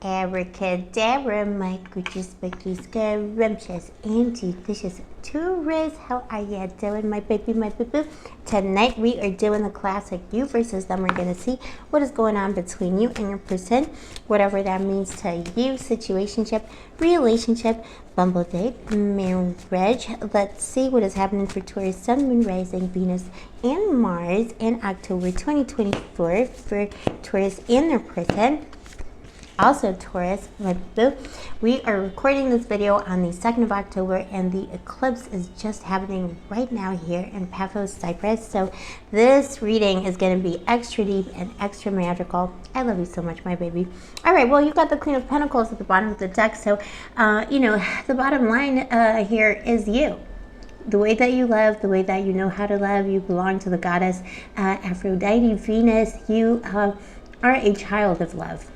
Abracadabra, my gorgeous, scrumptious, and delicious Taurus. How are you doing, my baby, my boo-boo? Tonight we are doing the classic you versus them. We're going to see what is going on between you and your person, whatever that means to you, situationship, relationship, bumble date, marriage. Let's see what is happening for Taurus, Sun, Moon, Rising, Venus, and Mars in October 2024 for Taurus and their person. Also, Taurus, my boo, we are recording this video on the 2nd of October, and the eclipse is just happening right now here in Paphos, Cyprus. So this reading is going to be extra deep and extra magical. I love you so much, my baby. All right, well, you've got the Queen of Pentacles at the bottom of the deck. So, you know, the bottom line here is you. The way that you love, the way that you know how to love, you belong to the goddess Aphrodite, Venus. You are a child of love.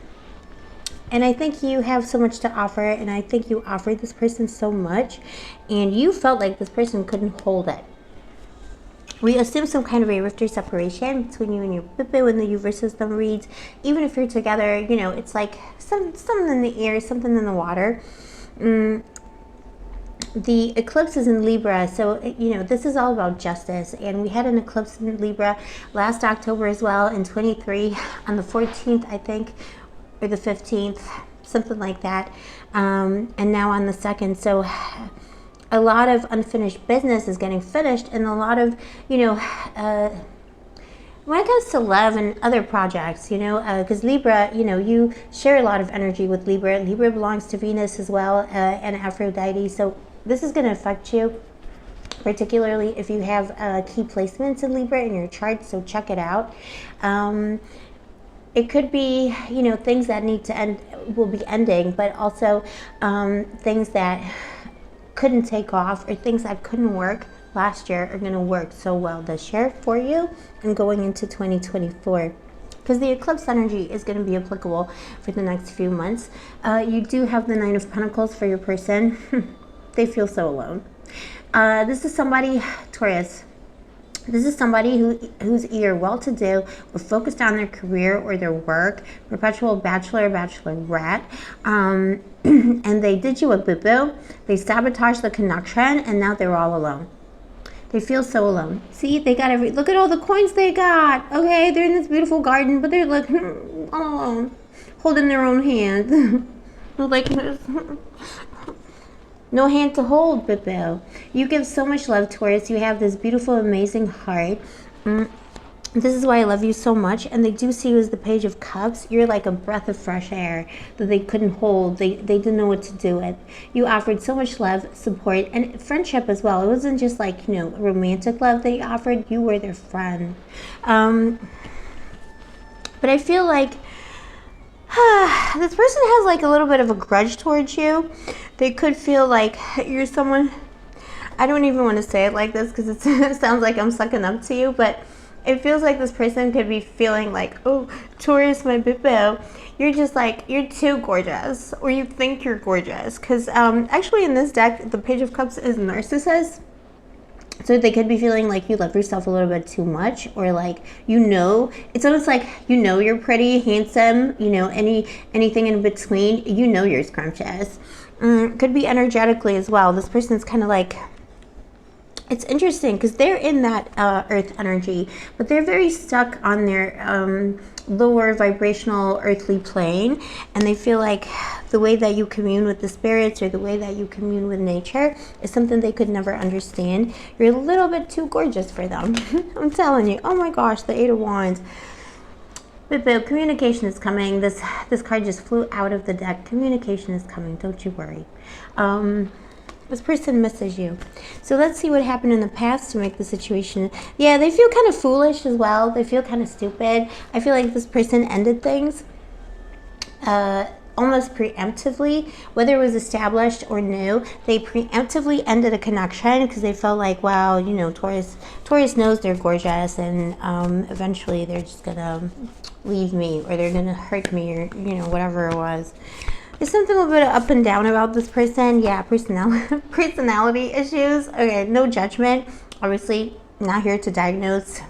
And I think you have so much to offer, and I think you offered this person so much, and you felt like this person couldn't hold it. We assume some kind of a rift or separation between you and your boo when the you versus them reads. Even if you're together, you know, it's like something in the air, something in the water. The eclipse is in Libra, so, you know, this is all about justice. And we had an eclipse in Libra last October as well, in 23, on the 14th, I think, or the 15th, something like that, and now on the 2nd. So a lot of unfinished business is getting finished, and a lot of, you know, when it comes to love and other projects, you know, because Libra, you know, you share a lot of energy with Libra. Libra belongs to Venus as well, and Aphrodite. So this is going to affect you, particularly if you have key placements in Libra in your chart, so check it out. It could be, you know, things that need to end will be ending, but also things that couldn't take off or things that couldn't work last year are going to work so well this year for you and going into 2024. Because the eclipse energy is going to be applicable for the next few months. You do have the Nine of Pentacles for your person. They feel so alone. This is somebody, Taurus. This is somebody who's either well-to-do or focused on their career or their work, perpetual bachelor, bachelorette, and they did you a boo-boo. They sabotaged the connection, and now they're all alone. They feel so alone. See, they got look at all the coins they got. Okay, they're in this beautiful garden, but they're like all alone, holding their own hands. They're like this. No hand to hold, boo-boo. You give so much love, Taurus. You have this beautiful, amazing heart. This is why I love you so much. And they do see you as the Page of Cups. You're like a breath of fresh air that they couldn't hold. They didn't know what to do with. You offered so much love, support, and friendship as well. It wasn't just like, you know, romantic love they offered. You were their friend. But I feel like this person has like a little bit of a grudge towards you. They could feel like you're someone, I don't even want to say it like this because it sounds like I'm sucking up to you, but it feels like this person could be feeling like, oh, Taurus, my boo-boo, you're just like, you're too gorgeous, or you think you're gorgeous. Because actually in this deck, the Page of Cups is Narcissus. So they could be feeling like you love yourself a little bit too much, or like, you know, it's almost like, you know, you're pretty, handsome, you know, anything in between, you know, you're scrumptious. Could be energetically as well. This person's kind of like, it's interesting because they're in that earth energy, but they're very stuck on their lower vibrational earthly plane, and they feel like the way that you commune with the spirits or the way that you commune with nature is something they could never understand. You're a little bit too gorgeous for them. I'm telling you. Oh my gosh, the Eight of Wands. But communication is coming. This card just flew out of the deck. Communication is coming. Don't you worry. This person misses you. So let's see what happened in the past to make the situation. Yeah, they feel kind of foolish as well. They feel kind of stupid. I feel like this person ended things almost preemptively, whether it was established or new. They preemptively ended a connection because they felt like, wow, you know, Taurus knows they're gorgeous, and eventually they're just gonna leave me, or they're gonna hurt me, or, you know, whatever it was. There's something a little bit up and down about this person. Yeah, personality issues. Okay, no judgment. Obviously, not here to diagnose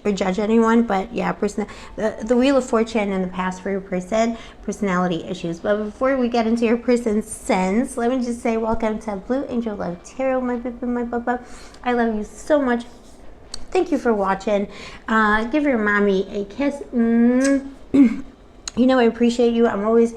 or judge anyone, but yeah, the Wheel of Fortune in the past for your person, personality issues. But before we get into your person's sense, let me just say welcome to Blue Angel Love Tarot, my boo, my bubba. I love you so much. Thank you for watching. Give your mommy a kiss. You know I appreciate you. I'm always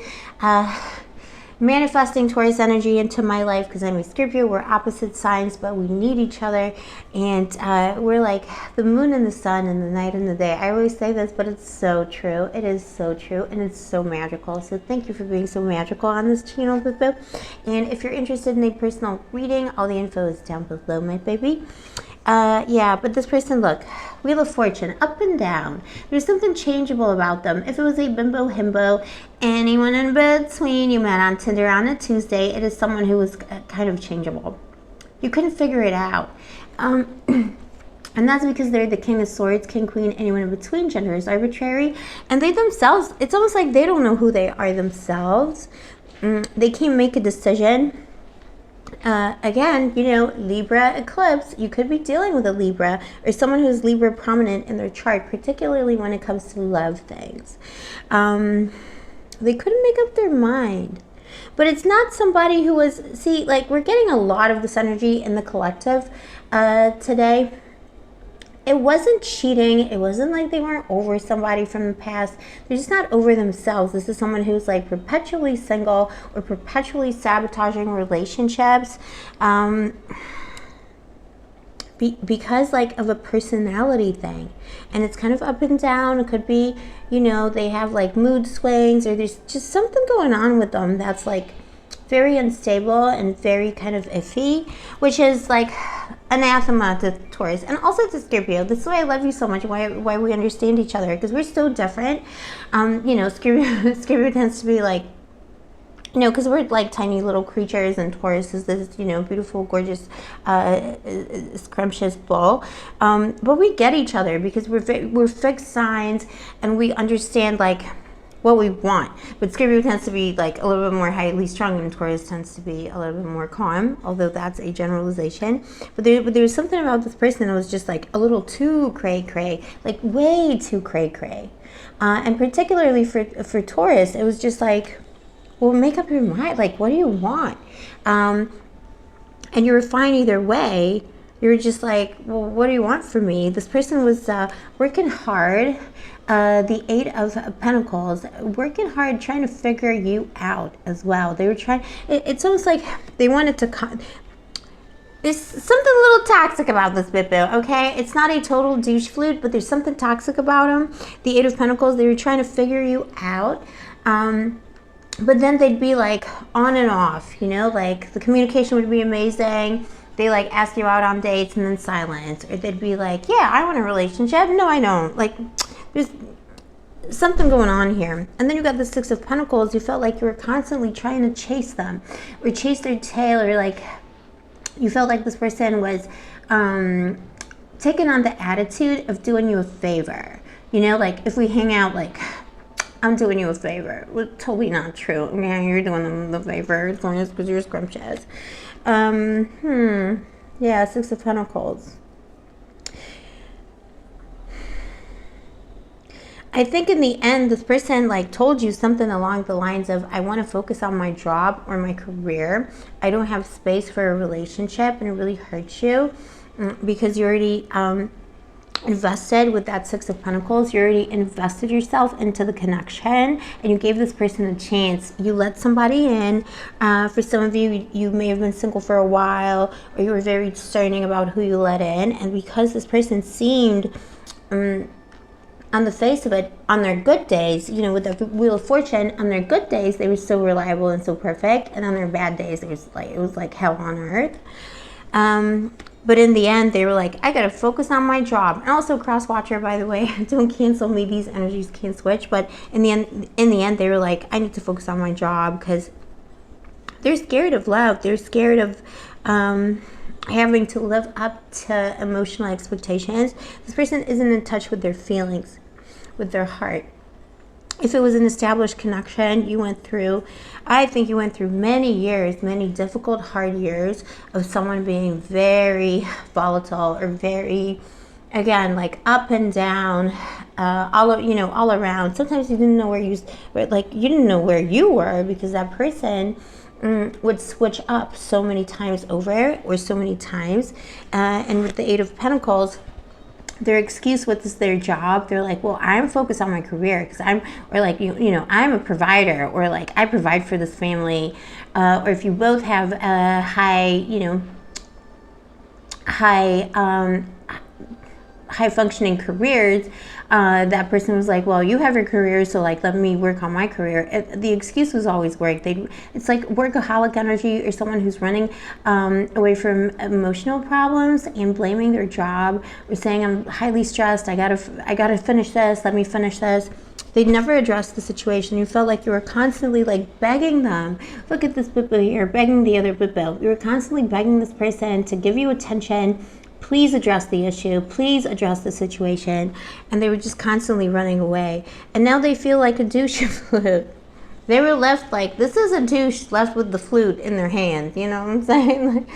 manifesting Taurus energy into my life because I'm a Scorpio. We're opposite signs, but we need each other, and we're like the moon and the sun and the night and the day. I always say this, but it's so true. It is so true, and it's so magical. So thank you for being so magical on this channel, boo. And if you're interested in a personal reading, all the info is down below, my baby. Yeah, but this person, look, Wheel of Fortune, up and down. There's something changeable about them. If it was a bimbo himbo, anyone in between you met on Tinder on a Tuesday, it is someone who was kind of changeable. You couldn't figure it out. And that's because they're the King of Swords, King, Queen, anyone in between. Gender is arbitrary. And they themselves, it's almost like they don't know who they are themselves. They can't make a decision. Again, you know, Libra eclipse, you could be dealing with a Libra or someone who's Libra prominent in their chart, particularly when it comes to love things. They couldn't make up their mind. But it's not somebody who was, see, like we're getting a lot of this energy in the collective today. It wasn't cheating. It wasn't like they weren't over somebody from the past. They're just not over themselves. This is someone who's like perpetually single or perpetually sabotaging relationships because like of a personality thing. And it's kind of up and down. It could be, you know, they have like mood swings, or there's just something going on with them that's like very unstable and very kind of iffy, which is like anathema to Taurus and also to Scorpio. This is why I love you so much, why we understand each other, because we're so different. You know, Scorpio tends to be like, you know, because we're like tiny little creatures, and Taurus is this, you know, beautiful, gorgeous, scrumptious bull. But we get each other because we're fixed signs, and we understand like what we want. But Scorpio tends to be like a little bit more highly strung, and Taurus tends to be a little bit more calm, although that's a generalization. But there was something about this person that was just like a little too cray-cray, like way too cray-cray. And particularly for Taurus, it was just like, well, make up your mind. Like, what do you want? And you were fine either way. You were just like, well, what do you want from me? This person was working hard. The Eight of Pentacles, working hard, trying to figure you out as well. They were trying, it's almost like they wanted to, there's something a little toxic about this Bippo, okay? It's not a total douche flute, but there's something toxic about them. The Eight of Pentacles, they were trying to figure you out. But then they'd be like on and off, you know, like the communication would be amazing. They like ask you out on dates and then silence. Or they'd be like, yeah, I want a relationship. No, I don't. Like, there's something going on here. And then you got the Six of Pentacles. You felt like you were constantly trying to chase them or chase their tail, or like you felt like this person was taking on the attitude of doing you a favor. You know, like if we hang out, like, I'm doing you a favor. Well, totally not true. Yeah, you're doing them the favor as long as because you're scrumptious. Yeah, Six of Pentacles. I think in the end, this person like told you something along the lines of, I want to focus on my job or my career. I don't have space for a relationship, and it really hurts you because you already invested with that Six of Pentacles. You already invested yourself into the connection, and you gave this person a chance. You let somebody in. For some of you, you may have been single for a while, or you were very discerning about who you let in. And because this person seemed on the face of it, on their good days, you know, with the Wheel of Fortune, on their good days, they were so reliable and so perfect. And on their bad days, it was like hell on earth. But in the end, they were like, I gotta focus on my job. And also cross-watcher, by the way, don't cancel me. These energies can't switch. But in the end, they were like, I need to focus on my job, because they're scared of love. They're scared of having to live up to emotional expectations. This person isn't in touch with their feelings, with their heart. If it was an established connection you went through, I think you went through many years, many difficult, hard years of someone being very volatile or very again, like up and down, all around. Sometimes you didn't know you didn't know where you were, because that person would switch up so many times over, or so many times. And with the Eight of Pentacles, their excuse was their job. They're like, well, I'm focused on my career because I'm a provider, or like I provide for this family. Or if you both have a high functioning careers, that person was like, well, you have your career, so like let me work on my career. The excuse was always work. It's like workaholic energy, or someone who's running away from emotional problems and blaming their job, or saying, I'm highly stressed, I gotta finish this, let me finish this. They never addressed the situation. You felt like you were constantly like begging them. Look at this boo here, begging the other boo. You were constantly begging this person to give you attention. Please address the issue. Please address the situation. And they were just constantly running away. And now they feel like a douche flute. They were left like, this is a douche left with the flute in their hand. You know what I'm saying?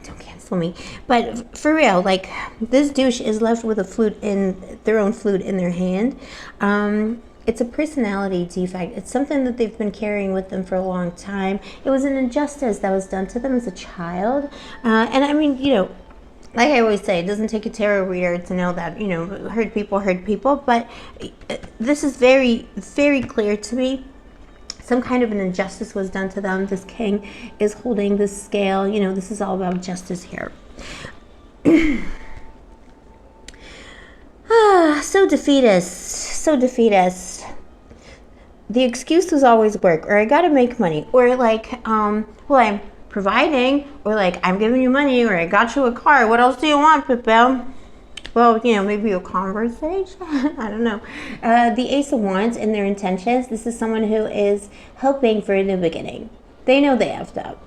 Don't cancel me. But for real, like, this douche is left with their own flute in their hand. It's a personality defect. It's something that they've been carrying with them for a long time. It was an injustice that was done to them as a child. And I mean, like I always say, it doesn't take a tarot reader to know that, hurt people. But this is very, very clear to me. Some kind of an injustice was done to them. This king is holding this scale. This is all about justice here. So defeatist. The excuse was always work, or I gotta make money, or like, well, I'm providing, or like, I'm giving you money, or I got you a car. What else do you want, Pippo? Well, maybe a conversation. I don't know. The Ace of Wands and their intentions. This is someone who is hoping for a new beginning. They know they effed up.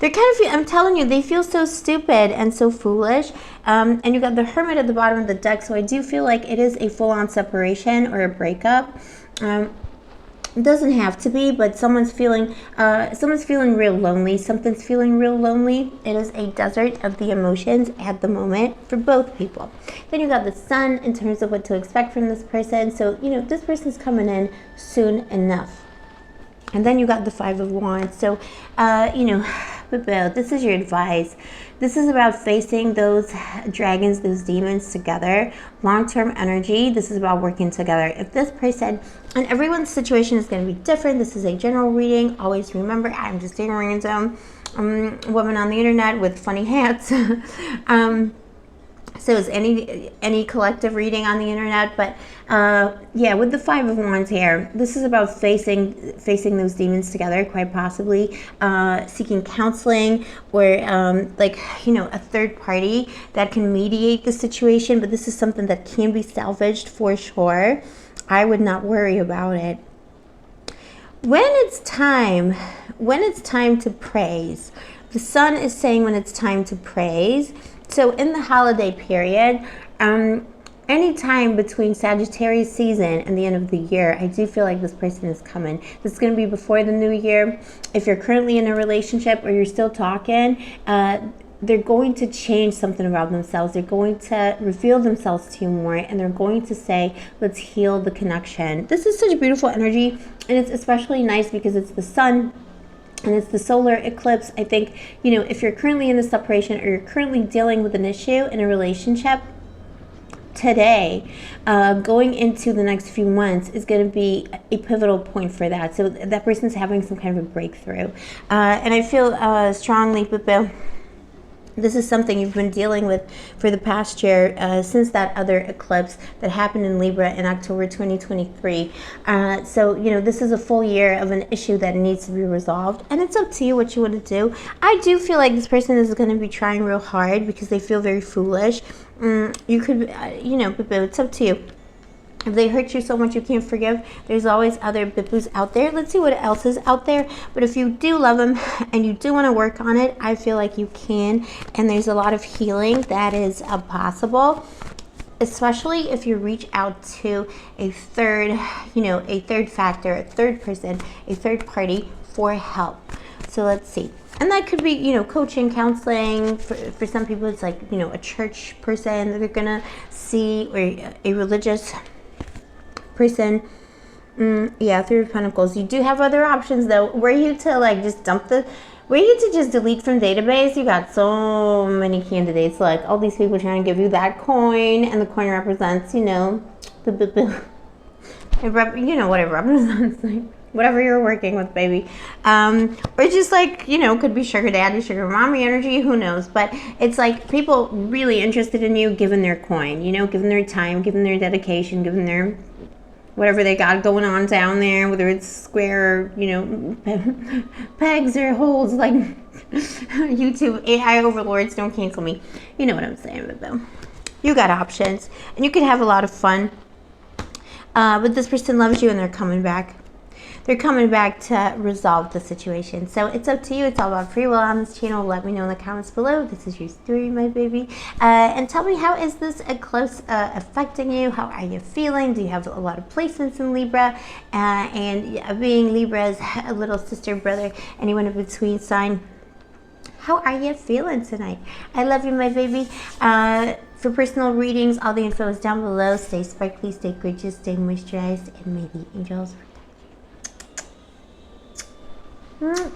They're I'm telling you, they feel so stupid and so foolish. And you got the Hermit at the bottom of the deck, so I do feel like it is a full-on separation or a breakup. It doesn't have to be, but someone's feeling real lonely. Something's feeling real lonely. It is a desert of the emotions at the moment for both people. Then you got the Sun in terms of what to expect from this person. So, this person's coming in soon enough. And then you got the Five of Wands. So, this is your advice. This is about facing those dragons, those demons together. Long-term energy. This is about working together. If this person, and everyone's situation is going to be different. This is a general reading. Always remember, I'm just a random woman on the internet with funny hats. So is any collective reading on the internet, but yeah, with the Five of Wands here, this is about facing those demons together, quite possibly seeking counseling, or a third party that can mediate the situation. But this is something that can be salvaged for sure. I would not worry about it. When it's time to praise, the Sun is saying when it's time to praise. So in the holiday period, any time between Sagittarius season and the end of the year, I do feel like this person is coming. This is going to be before the new year. If you're currently in a relationship or you're still talking, they're going to change something about themselves. They're going to reveal themselves to you more, and they're going to say, let's heal the connection. This is such beautiful energy, and it's especially nice because it's the Sun and it's the solar eclipse. I think, if you're currently in a separation or you're currently dealing with an issue in a relationship, today, going into the next few months is going to be a pivotal point for that. So that person's having some kind of a breakthrough. And I feel strongly, Pippo, this is something you've been dealing with for the past year, since that other eclipse that happened in Libra in October 2023. So, this is a full year of an issue that needs to be resolved. And it's up to you what you want to do. I do feel like this person is going to be trying real hard because they feel very foolish. You could, but it's up to you. If they hurt you so much you can't forgive, there's always other Bipus out there. Let's see what else is out there. But if you do love them and you do want to work on it, I feel like you can. And there's a lot of healing that is possible, especially if you reach out to a third, a third factor, a third person, a third party for help. So let's see. And that could be, you know, coaching, counseling. For some people, it's like, you know, a church person that they're gonna see, or a religious person. Yeah, Three of Pentacles. You do have other options though. Were you to like just were you to just delete from database? You got so many candidates, like all these people trying to give you that coin, and the coin represents, you know, you know what it represents, like whatever you're working with, baby. Or just like, you know, could be sugar daddy, sugar mommy energy, who knows. But it's like people really interested in you, giving their coin, you know, giving their time, giving their dedication, giving their whatever they got going on down there, whether it's square, you know, pegs or holes, like YouTube AI overlords, don't cancel me. You know what I'm saying, but though, you got options, and you can have a lot of fun. But this person loves you, and they're coming back. They're coming back to resolve the situation. So it's up to you. It's all about free will on this channel. Let me know in the comments below. This is your story, my baby. And tell me, how is this close affecting you? How are you feeling? Do you have a lot of placements in Libra? And being Libra's little sister, brother, anyone in between sign, how are you feeling tonight? I love you, my baby. For personal readings, all the info is down below. Stay sparkly, stay gorgeous, stay moisturized, and may the angels protect you.